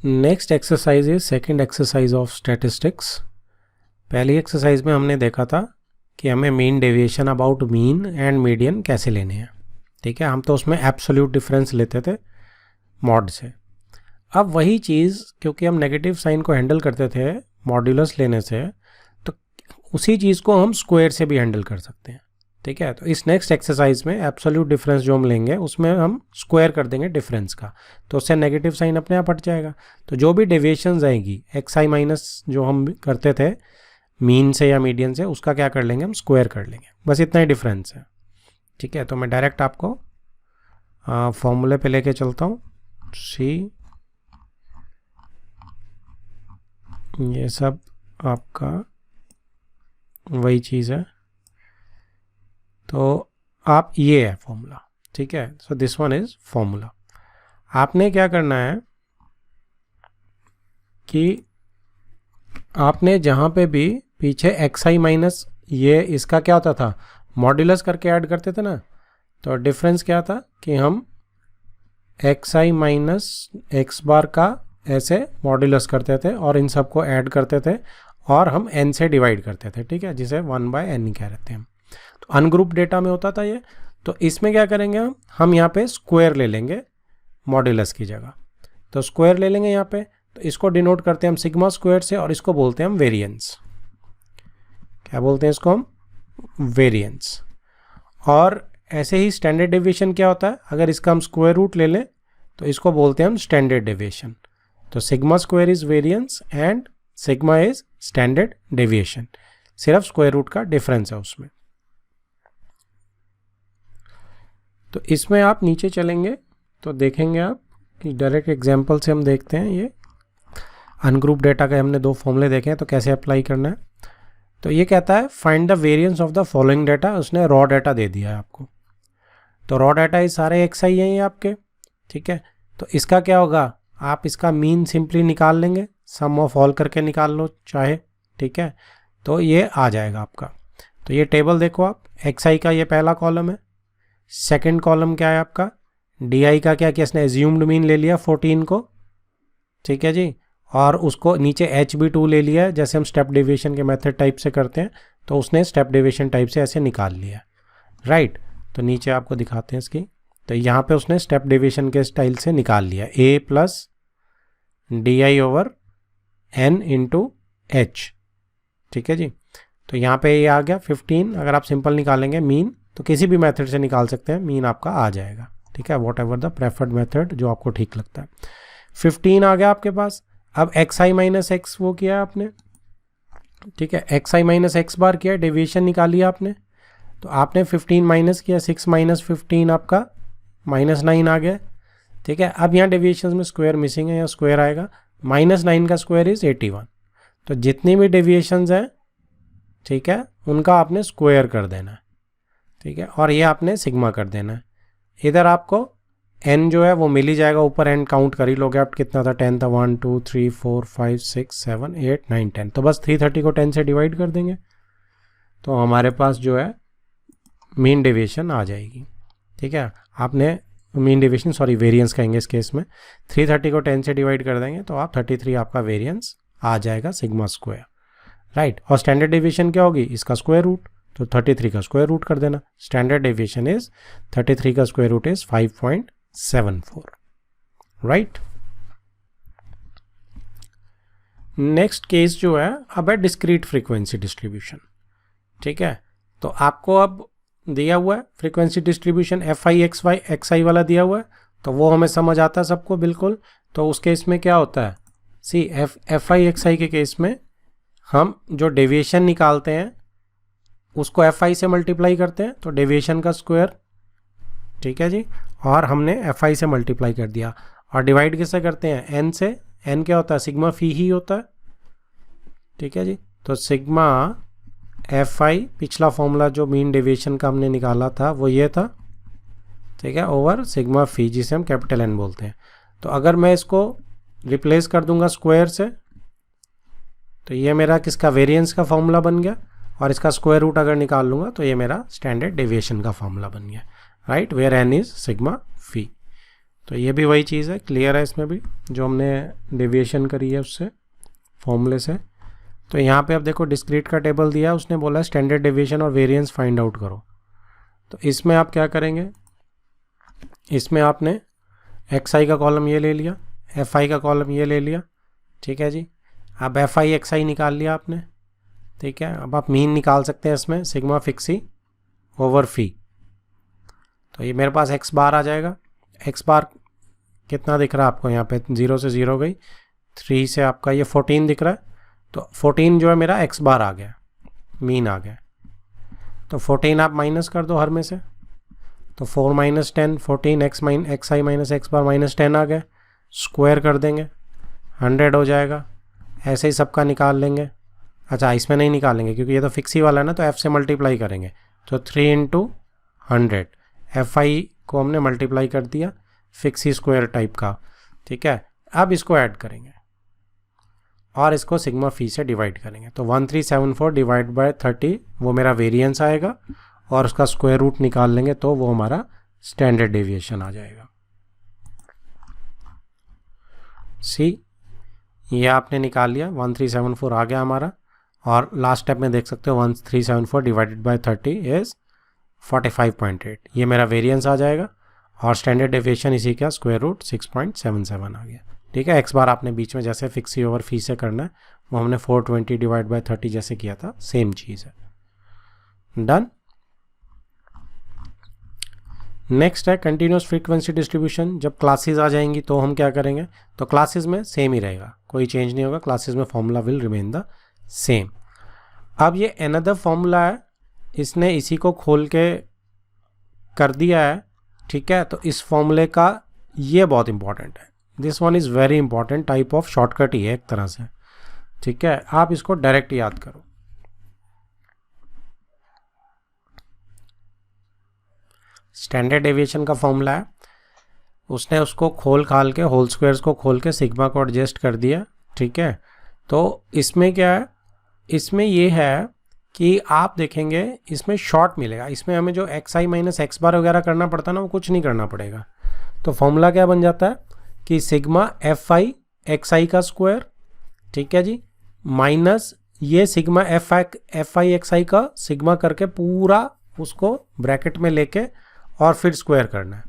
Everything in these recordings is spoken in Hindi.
Next exercise is second exercise of statistics. पहली एक्सरसाइज में हमने देखा था कि हमें mean deviation about mean and median कैसे लेने हैं। ठीक है, हम तो उसमें एब्सोल्यूट डिफरेंस लेते थे मॉड से। अब वही चीज़ क्योंकि हम नेगेटिव साइन को हैंडल करते थे मॉड्यूलस लेने से, तो उसी चीज़ को हम स्क्वायर से भी हैंडल कर सकते हैं। ठीक है, तो इस नेक्स्ट एक्सरसाइज में एब्सोल्यूट डिफरेंस जो हम लेंगे उसमें हम स्क्वायर कर देंगे डिफरेंस का, तो उससे नेगेटिव साइन अपने आप हट जाएगा। तो जो भी डेविएशंस आएगी एक्स आई माइनस जो हम करते थे मीन से या मीडियन से, उसका क्या कर लेंगे हम स्क्वायर कर लेंगे। बस इतना ही डिफरेंस है। ठीक है, तो मैं डायरेक्ट आपको फॉर्मूले पे लेके चलता हूँ। सी ये सब आपका वही चीज़ है, तो आप ये है फॉर्मूला। ठीक है, so this one is formula. आपने क्या करना है कि आपने जहाँ पे भी पीछे एक्स आई माइनस ये इसका क्या होता था मॉड्यूलस करके ऐड करते थे ना, तो डिफरेंस क्या था कि हम x i minus x bar का ऐसे मॉड्यूलस करते थे और इन सबको ऐड करते थे और हम n से डिवाइड करते थे। ठीक है, जिसे 1/n कह रहे थे हम। तो अनग्रुप डेटा में होता था ये। तो इसमें क्या करेंगे हम यहाँ पे स्क्वायर ले लेंगे मॉड्यूलस की जगह। तो स्क्वायर ले लेंगे यहाँ पे, तो इसको डिनोट करते हैं हम सिग्मा स्क्वायर से और इसको बोलते हैं हम वेरिएंस। क्या बोलते हैं इसको हम? वेरिएंस। और ऐसे ही स्टैंडर्ड डेविएशन क्या होता है, अगर इसका हम स्क्वायर रूट ले लें तो इसको बोलते हैं हम स्टैंडर्ड डेविएशन। तो sigma square is variance and sigma is standard deviation. सिर्फ स्क्वायर रूट का डिफरेंस है उसमें। तो इसमें आप नीचे चलेंगे तो देखेंगे आप कि डायरेक्ट एग्जांपल से हम देखते हैं। ये अनग्रुप डेटा के हमने 2 फॉर्मूले देखे हैं, तो कैसे अप्लाई करना है। तो ये कहता है find the variance of the following data. उसने रॉ डेटा दे दिया है आपको। तो रॉ डाटा ये सारे एक्स आई हैं ये आपके। ठीक है, तो इसका क्या होगा, आप इसका मीन सिंपली निकाल लेंगे, सम ऑफ ऑल करके निकाल लो चाहे। ठीक है, तो ये आ जाएगा आपका। तो ये टेबल देखो आप, एक्स आई का ये पहला कॉलम है, सेकंड कॉलम क्या है आपका डी आई का। क्या किया इसने, एज्यूम्ड मीन ले लिया 14 को। ठीक है जी, और उसको नीचे HB2 ले लिया है, जैसे हम स्टेप डेविएशन के मेथड टाइप से करते हैं, तो उसने स्टेप डेविएशन टाइप से ऐसे निकाल लिया। राइट, तो नीचे आपको दिखाते हैं इसकी। तो यहाँ पे उसने स्टेप डेविएशन के स्टाइल से निकाल लिया A plus DI/N into H। ठीक है जी, तो यहाँ पे ये आ गया 15। अगर आप सिंपल निकालेंगे मीन, तो किसी भी मेथड से निकाल सकते हैं, मीन आपका आ जाएगा। ठीक है, what ever the preferred method जो आपको ठीक लगता है। 15 आ गया आपके पास। अब एक्स आई माइनस एक्स वो किया आपने। ठीक है, एक्स आई माइनस एक्स बार किया, डेविएशन निकाली आपने। तो आपने 15 माइनस किया, 6 माइनस 15 आपका -9 आ गया। ठीक है, अब यहाँ डेविएशन में स्क्वायर मिसिंग है, यहाँ स्क्वायर आएगा। -9 का स्क्वायर इज 81। तो जितनी भी डेविएशंस हैं, ठीक है, उनका आपने स्क्वायर कर देना है। ठीक है, और ये आपने सिग्मा कर देना है। इधर आपको n जो है वो मिल ही जाएगा, ऊपर n काउंट कर ही लोगे आप, कितना था 10 था, 1 2 3 4 5 6 7 8 9 10। तो बस 330 को 10 से डिवाइड कर देंगे, तो हमारे पास जो है मीन डेविएशन आ जाएगी। ठीक है, आपने मीन डेविएशन वेरिएंस कहेंगे इस केस में। 330 को 10 से डिवाइड कर देंगे तो आप 33 आपका वेरिएंस आ जाएगा सिग्मा स्क्वायर। राइट, और स्टैंडर्ड डेविएशन क्या होगी, इसका स्क्वायर रूट। तो 33 का स्क्वायर रूट कर देना। स्टैंडर्ड डेविएशन इज 33 का square root is 5.74। Right, next case जो है अब है डिस्क्रीट फ्रीक्वेंसी डिस्ट्रीब्यूशन। ठीक है, तो आपको अब दिया हुआ है फ्रीक्वेंसी डिस्ट्रीब्यूशन FI/XY XI वाला दिया हुआ है, तो वो हमें समझ आता है सबको बिल्कुल। तो उस केस में क्या होता है, सी FI/XI के केस में हम जो डेविएशन निकालते हैं उसको FI से मल्टीप्लाई करते हैं, तो डेविएशन का स्क्वायर। ठीक है जी, और हमने FI से मल्टीप्लाई कर दिया। और डिवाइड किससे करते हैं, n से। n क्या होता है, सिग्मा फी ही होता है। ठीक है जी, तो सिग्मा FI, पिछला फॉर्मूला जो मीन डेविएशन का हमने निकाला था वो ये था। ठीक है, ओवर सिग्मा फी, जिसे हम कैपिटल N बोलते हैं। तो अगर मैं इसको रिप्लेस कर दूंगा स्क्वायर से, तो ये मेरा किसका वेरिएंस का फॉर्मूला बन गया। और इसका स्क्वायर रूट अगर निकाल लूँगा तो ये मेरा स्टैंडर्ड डेविएशन का फॉर्मूला बन गया। Right, where n is sigma phi. तो ये भी वही चीज़ है, क्लियर है इसमें भी जो हमने डेविएशन करी है उससे फॉर्मूले से। तो यहाँ पे अब देखो डिस्क्रीट का टेबल दिया है, उसने बोला स्टैंडर्ड डेविएशन और वेरिएंस फाइंड आउट करो। तो इसमें आप क्या करेंगे, इसमें आपने एक्स आई का कॉलम ये ले लिया, एफ आई का कॉलम ये ले लिया, ठीक है जी। अब एफ आई एक्स आई निकाल लिया आपने, ठीक है। अब आप मीन निकाल सकते हैं इसमें, सिग्मा फिक्सी ओवर फी। तो ये मेरे पास एक्स बार आ जाएगा। एक्स बार कितना दिख रहा है आपको यहाँ पे, 0 से 0 गई, 3 से आपका ये 14 दिख रहा है। तो 14 जो है मेरा एक्स बार आ गया, मीन आ गया। तो 14 आप माइनस कर दो हर में से, तो 4 minus 10, 14 x i minus x bar minus 10 आ गए। स्क्वायर कर देंगे, 100 हो जाएगा। ऐसे ही सबका निकाल लेंगे। अच्छा इसमें नहीं निकालेंगे क्योंकि ये तो फिक्स ही वाला है ना, तो एफ से मल्टीप्लाई करेंगे। तो 3 इंटू 100, एफ आई को हमने मल्टीप्लाई कर दिया फिक्सी स्क्वायर टाइप का, ठीक है। अब इसको ऐड करेंगे और इसको सिग्मा फी से डिवाइड करेंगे। तो 1374 डिवाइड बाय 30 वो मेरा वेरिएंस आएगा, और उसका स्क्वायर रूट निकाल लेंगे तो वो हमारा स्टैंडर्ड डेविएशन आ जाएगा। सी ये आपने निकाल लिया, 1374 आ गया हमारा। और लास्ट स्टेप में देख सकते हो 1374 डिवाइडेड बाय 30 इज 45.8, ये मेरा वेरिएंस आ जाएगा। और स्टैंडर्ड डेविएशन इसी का स्क्वायर रूट 6.77 आ गया, ठीक है। एक्स बार आपने बीच में जैसे फिक्सी ओवर फी से करना है, वो हमने 420 डिवाइड बाय 30 जैसे किया था, सेम चीज़ है। डन। नेक्स्ट है कंटिन्यूस फ्रीक्वेंसी डिस्ट्रीब्यूशन। जब क्लासेस आ जाएंगी तो हम क्या करेंगे, तो क्लासेस में सेम ही रहेगा, कोई चेंज नहीं होगा, क्लासेस में formula will remain the same. अब ये अनदर फॉर्मूला है, इसने इसी को खोल के कर दिया है, ठीक है। तो इस फॉर्मूले का ये बहुत इंपॉर्टेंट है, this one is very important, type of shortcut ही है एक तरह से, ठीक है। आप इसको डायरेक्ट याद करो। स्टैंडर्ड डेविएशन का फॉर्मूला है, उसने उसको खोल खाल के होल स्क्वायर्स को खोल के सिग्मा को एडजस्ट कर दिया, ठीक है। तो इसमें क्या है, इसमें ये है कि आप देखेंगे इसमें शॉर्ट मिलेगा। इसमें हमें जो एक्स आई माइनस एक्स बार वगैरह करना पड़ता है ना, वो कुछ नहीं करना पड़ेगा। तो फॉर्मूला क्या बन जाता है कि sigma f i x i का स्क्वायर, ठीक है जी, माइनस ये sigma f i x i का सिग्मा करके पूरा उसको ब्रैकेट में लेके और फिर स्क्वायर करना है,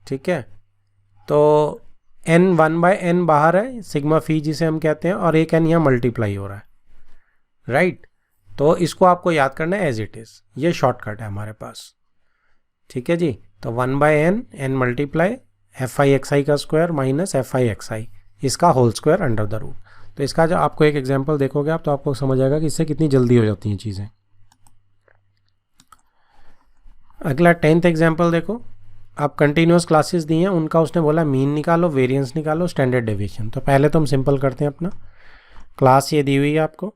ठीक है। तो n 1/n बाहर है, सिग्मा फी जिसे हम कहते हैं, और एक n यहाँ मल्टीप्लाई हो रहा है, राइट। तो इसको आपको याद करना है एज इट इज़, ये शॉर्टकट है हमारे पास, ठीक है जी। तो 1/n, n multiply f i x i का square minus f i x i, इसका whole square under the root. तो इसका जो आपको एक एग्जांपल देखोगे आप, तो आपको समझ आएगा कि इससे कितनी जल्दी हो जाती हैं चीज़ें। अगला 10th एग्जाम्पल देखो। आप कंटिन्यूस क्लासेस दी हैं, उनका उसने बोला मीन निकालो, वेरिएंस निकालो, स्टैंडर्ड डेविएशन। तो पहले तो हम सिंपल करते हैं अपना, क्लास ये दी हुई है आपको,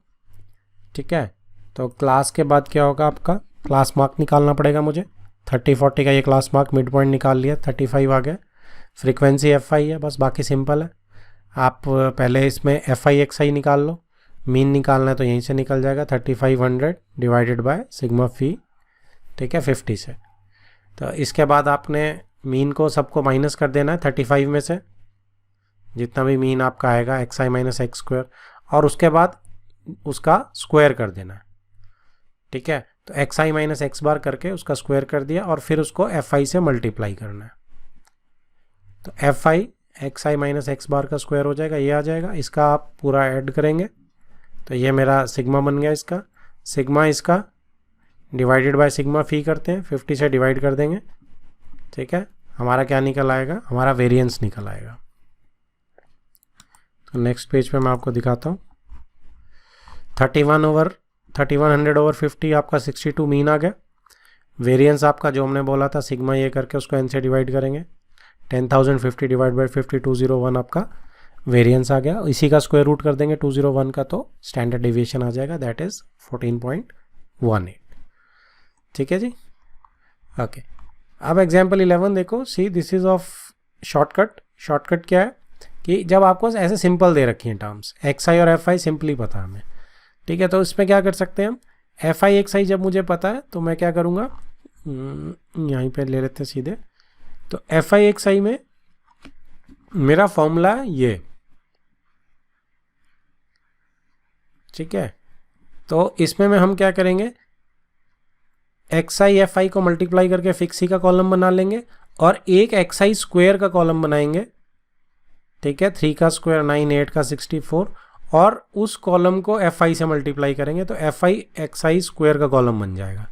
ठीक है। तो क्लास के बाद क्या होगा, आपका क्लास मार्क निकालना पड़ेगा मुझे। 30-40 का ये क्लास मार्क मिड पॉइंट निकाल लिया, 35 आ गया। फ्रीक्वेंसी एफ आई है, बस बाकी सिंपल है। आप पहले इसमें एफ आई एक्स आई निकाल लो, मीन निकालना है तो यहीं से निकल जाएगा, 3500 डिवाइडेड बाय सिग्मा फी, ठीक है, 50 से। तो इसके बाद आपने मीन को सबको माइनस कर देना है 35 में से, जितना भी मीन आपका आएगा x i minus x square, और उसके बाद उसका स्क्वायर कर देना है, ठीक है। तो एक्स आई माइनस एक्स बार करके उसका स्क्वायर कर दिया, और फिर उसको एफ आई से मल्टीप्लाई करना है। तो F i x i minus x bar का स्क्वायर हो जाएगा, ये आ जाएगा। इसका आप पूरा ऐड करेंगे तो ये मेरा सिग्मा बन गया। इसका सिग्मा इसका डिवाइडेड बाय सिग्मा फी करते हैं, 50 से डिवाइड कर देंगे, ठीक है। हमारा क्या निकल आएगा, हमारा वेरिएंस निकल आएगा। तो नेक्स्ट पेज पे मैं आपको दिखाता हूँ। 3100/50 आपका 62 मीन आ गया। वेरिएंस आपका जो हमने बोला था सिग्मा ये करके उसको n से डिवाइड करेंगे, 10,050 डिवाइड बाई 50, 201 आपका वेरिएंस आ गया। इसी का स्क्वायर रूट कर देंगे 201 का, तो स्टैंडर्ड डेविएशन आ जाएगा, दैट इज 14.18, ठीक है जी। ओके, अब एग्जाम्पल 11 देखो। See this is of shortcut. Shortcut क्या है कि जब आपको ऐसे सिंपल दे रखी हैं टर्म्स, एक्स आई और एफ आई सिंपली पता है हमें, ठीक है। तो इसमें क्या कर सकते हैं हम, एफ आई एक्स आई जब मुझे पता है तो मैं क्या करूँगा, यहीं पे ले लेते हैं सीधे। तो एफ आई एक्स आई में मेरा फॉर्मूला है ये, ठीक है। तो इसमें में हम क्या करेंगे, एक्स आई एफ आई को मल्टीप्लाई करके फिक्स सी का कॉलम बना लेंगे और एक एक्स आई स्क्वेयर का कॉलम बनाएंगे, ठीक है। 3 का स्क्वायर 9, 8 का 64, और उस कॉलम को एफ आई से मल्टीप्लाई करेंगे तो F i x I square का कॉलम बन जाएगा,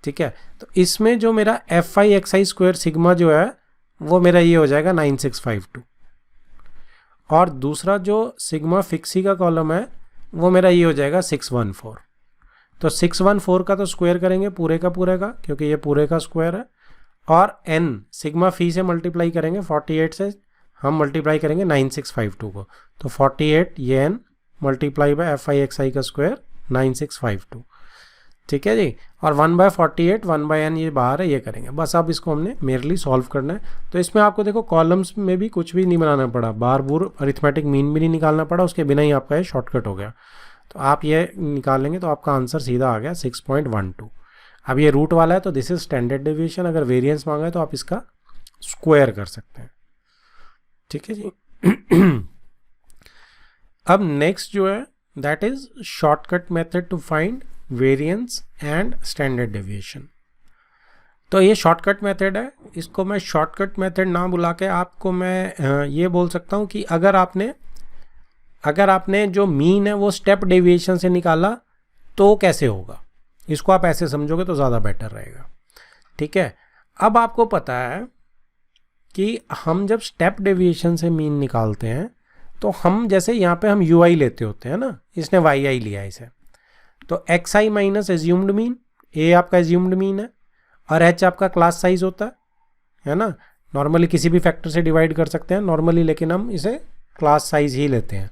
ठीक है। तो इसमें जो मेरा F i x I square sigma जो है वो मेरा ये हो जाएगा 9652, और दूसरा जो सिग्मा फिक्सी का कॉलम है वो मेरा ये हो जाएगा 614। तो 614 का तो स्क्वायर करेंगे पूरे का क्योंकि ये पूरे का स्क्वायर है, और n सिग्मा फी से मल्टीप्लाई करेंगे 48 से, हम मल्टीप्लाई करेंगे 9652 को, तो 48 ये n multiply by f i x i का स्क्वायर 9652, ठीक है जी। और 1/48 1/n ये बाहर है, ये करेंगे बस। अब इसको हमने मेरली सॉल्व करना है। तो इसमें आपको देखो कॉलम्स में भी कुछ भी नहीं बनाना पड़ा, बार बूर अरिथमेटिक मीन भी नहीं निकालना पड़ा, उसके बिना ही आपका ये शॉर्टकट हो गया। तो आप ये निकालेंगे तो आपका आंसर सीधा आ गया 6.12। अब ये रूट वाला है तो दिस इज स्टैंडर्ड डेविएशन, अगर वेरिएंस मांगा है तो आप इसका स्क्वायर कर सकते हैं, ठीक है जी। अब नेक्स्ट जो है that is shortcut method to find variance and standard deviation. तो ये शॉर्टकट मेथड है, इसको मैं शॉर्टकट मेथड ना बुला के आपको मैं ये बोल सकता हूँ कि अगर आपने जो मीन है वो स्टेप डेविएशन से निकाला तो कैसे होगा, इसको आप ऐसे समझोगे तो ज़्यादा बेटर रहेगा, ठीक है। अब आपको पता है कि हम जब स्टेप डेविएशन से मीन निकालते हैं तो हम जैसे यहाँ पे हम यू आई लेते होते हैं ना, इसने वाई आई लिया इसे, तो x i minus assumed mean, ए आपका एज्यूम्ड मीन है और एच आपका क्लास साइज होता है ना। नॉर्मली किसी भी फैक्टर से डिवाइड कर सकते हैं नॉर्मली, लेकिन हम इसे क्लास साइज ही लेते हैं।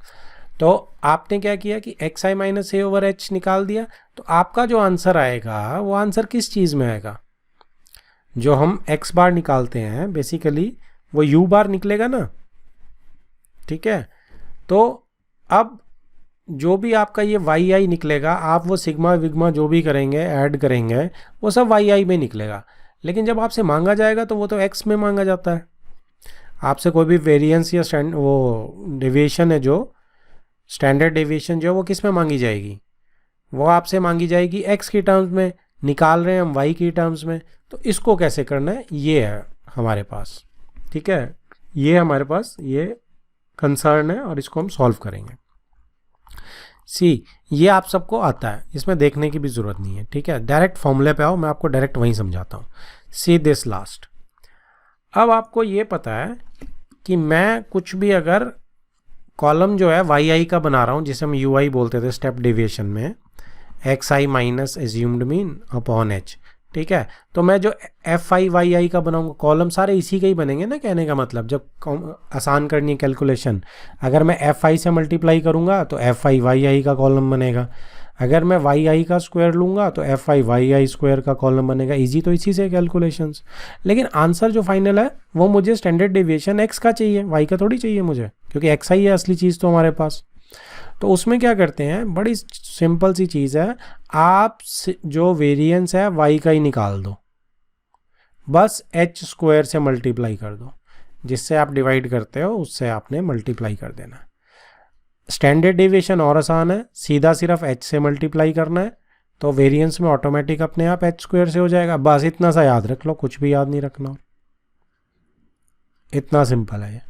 तो आपने क्या किया कि x i minus A over H निकाल दिया, तो आपका जो आंसर आएगा वो आंसर किस चीज़ में आएगा, जो हम एक्स बार निकालते हैं बेसिकली वो यू बार निकलेगा ना, ठीक है। तो अब जो भी आपका ये वाई आई निकलेगा, आप वो सिग्मा विग्मा जो भी करेंगे ऐड करेंगे वो सब वाई आई में निकलेगा, लेकिन जब आपसे मांगा जाएगा तो वो तो एक्स में मांगा जाता है। आपसे कोई भी वेरिएंस या वो डेविएशन है जो स्टैंडर्ड डेविएशन जो वो किस में मांगी जाएगी, वो आपसे मांगी जाएगी एक्स की टर्म्स में, निकाल रहे हैं हम वाई की टर्म्स में। तो इसको कैसे करना है ये है हमारे पास, ठीक है, ये हमारे पास ये कंसर्न है और इसको हम सॉल्व करेंगे। सी ये आप सबको आता है, इसमें देखने की भी ज़रूरत नहीं है, ठीक है। डायरेक्ट फॉर्मूले पे आओ, मैं आपको डायरेक्ट वहीं समझाता हूँ। See this last. अब आपको ये पता है कि मैं कुछ भी अगर कॉलम जो है वाई आई का बना रहा हूँ, जिसे हम यू आई बोलते थे स्टेप डेविएशन में, x i minus assumed mean upon h, ठीक है। तो मैं जो एफ आई वाई आई का बनाऊंगा कॉलम सारे इसी के ही बनेंगे ना, कहने का मतलब जब आसान करनी है कैलकुलेशन, अगर मैं एफ आई से मल्टीप्लाई करूंगा तो एफ आई वाई आई का कॉलम बनेगा, अगर मैं वाई आई का स्क्वायर लूंगा तो F I Y I square का कॉलम बनेगा। इजी तो इसी से कैलकुलेशंस, लेकिन आंसर जो फाइनल है वो मुझे स्टैंडर्ड डेविएशन एक्स का चाहिए, वाई का थोड़ी चाहिए मुझे, क्योंकि एक्स आई है असली चीज़ तो हमारे पास। तो उसमें क्या करते हैं, बड़ी सिंपल सी चीज़ है, आप जो वेरिएंस है वाई का ही निकाल दो, बस एच स्क्वायर से मल्टीप्लाई कर दो, जिससे आप डिवाइड करते हो उससे आपने मल्टीप्लाई कर देना। स्टैंडर्ड डेविएशन और आसान है, सीधा सिर्फ एच से मल्टीप्लाई करना है, तो वेरिएंस में ऑटोमेटिक अपने आप एच स्क्वायर से हो जाएगा। बस इतना सा याद रख लो, कुछ भी याद नहीं रखना, इतना सिंपल है ये।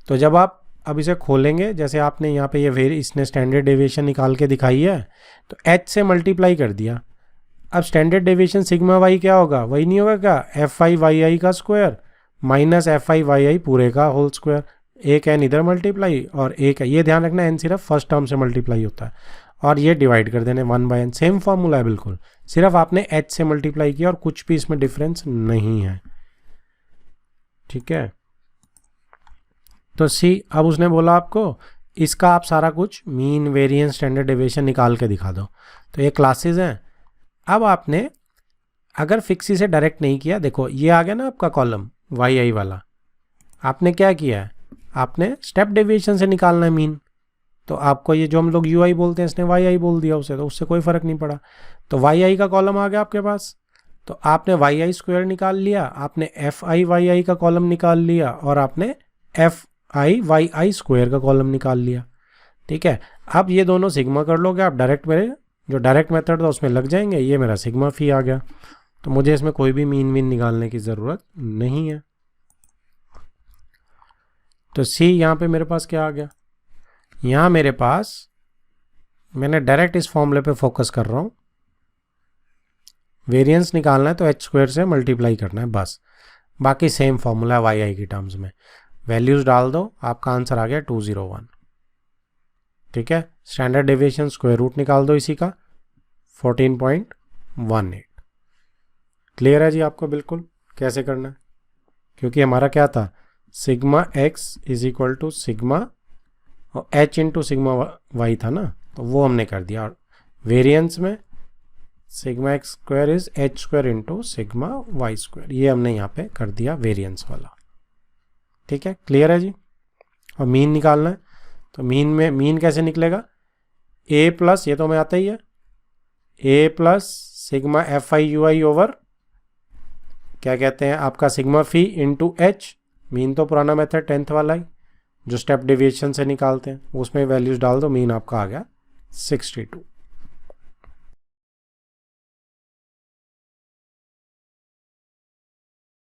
तो जब आप अब इसे खोलेंगे, जैसे आपने यहाँ पे ये इसने स्टैंडर्ड डेविएशन निकाल के दिखाई है, तो एच से मल्टीप्लाई कर दिया। अब स्टैंडर्ड डेविएशन सिग्मा वाई क्या होगा, वही नहीं होगा क्या, एफ आई वाई आई का square minus f I Y i पूरे का होल स्क्वायर। एक एन इधर मल्टीप्लाई और एक है, ये ध्यान रखना एन सिर्फ फर्स्ट टर्म से मल्टीप्लाई होता है, और ये डिवाइड कर देने 1/n। सेम फॉर्मूला है बिल्कुल, सिर्फ आपने एच से मल्टीप्लाई किया और कुछ भी इसमें डिफरेंस नहीं है, ठीक है। तो सी अब उसने बोला आपको इसका आप सारा कुछ मीन वेरिएंस स्टैंडर्ड डेविएशन निकाल के दिखा दो। तो ये क्लासेस हैं। अब आपने अगर फिक्सी से डायरेक्ट नहीं किया, देखो ये आ गया ना आपका कॉलम वाई आई वाला, आपने क्या किया है, आपने स्टेप डेविएशन से निकालना है मीन, तो आपको ये जो हम लोग यू आई बोलते हैं इसने वाई आई बोल दिया उसे, तो उससे कोई फ़र्क नहीं पड़ा। तो वाई आई का कॉलम आ गया आपके पास, तो आपने वाई आई स्क्वायर निकाल लिया, आपने एफ आई वाई आई का कॉलम निकाल लिया और आपने F I Y I square का कॉलम निकाल लिया। ठीक है, अब ये दोनों सिग्मा कर लोगे आप, डायरेक्ट मेरे जो डायरेक्ट मेथड था उसमें लग जाएंगे। ये मेरा सिग्मा फी आ गया, तो मुझे इसमें कोई भी मीन वीन निकालने की ज़रूरत नहीं है। तो सी यहाँ पे मेरे पास क्या आ गया, यहाँ मेरे पास, मैंने डायरेक्ट इस फॉर्मूले पे फोकस कर रहा हूँ, वेरिएंस निकालना है तो एच स्क्वायर से मल्टीप्लाई करना है बस, बाकी सेम फॉर्मूला है वाई आई की टर्म्स में। वैल्यूज़ डाल दो, आपका आंसर आ गया 201। ठीक है, स्टैंडर्ड डेविएशन स्क्वायर रूट निकाल दो इसी का 14.18। क्लियर है जी आपको बिल्कुल कैसे करना है, क्योंकि हमारा क्या था, sigma X is equal to sigma और एच इंटू सिग्मा वाई था ना, तो वो हमने कर दिया। और वेरिएंस में sigma X square is H square into sigma Y square, ये हमने यहाँ पे कर दिया वेरिएंस वाला। ठीक है, क्लियर है जी। और मीन निकालना है, तो मीन में मीन कैसे निकलेगा, ए प्लस, ये तो हमें आता ही है, a plus sigma f i u i over क्या कहते हैं आपका sigma f i into h. Mean तो पुराना मेथड 10th वाला ही जो स्टेप डेविएशन से निकालते हैं, उसमें वैल्यूज डाल दो, मीन आपका आ गया 62।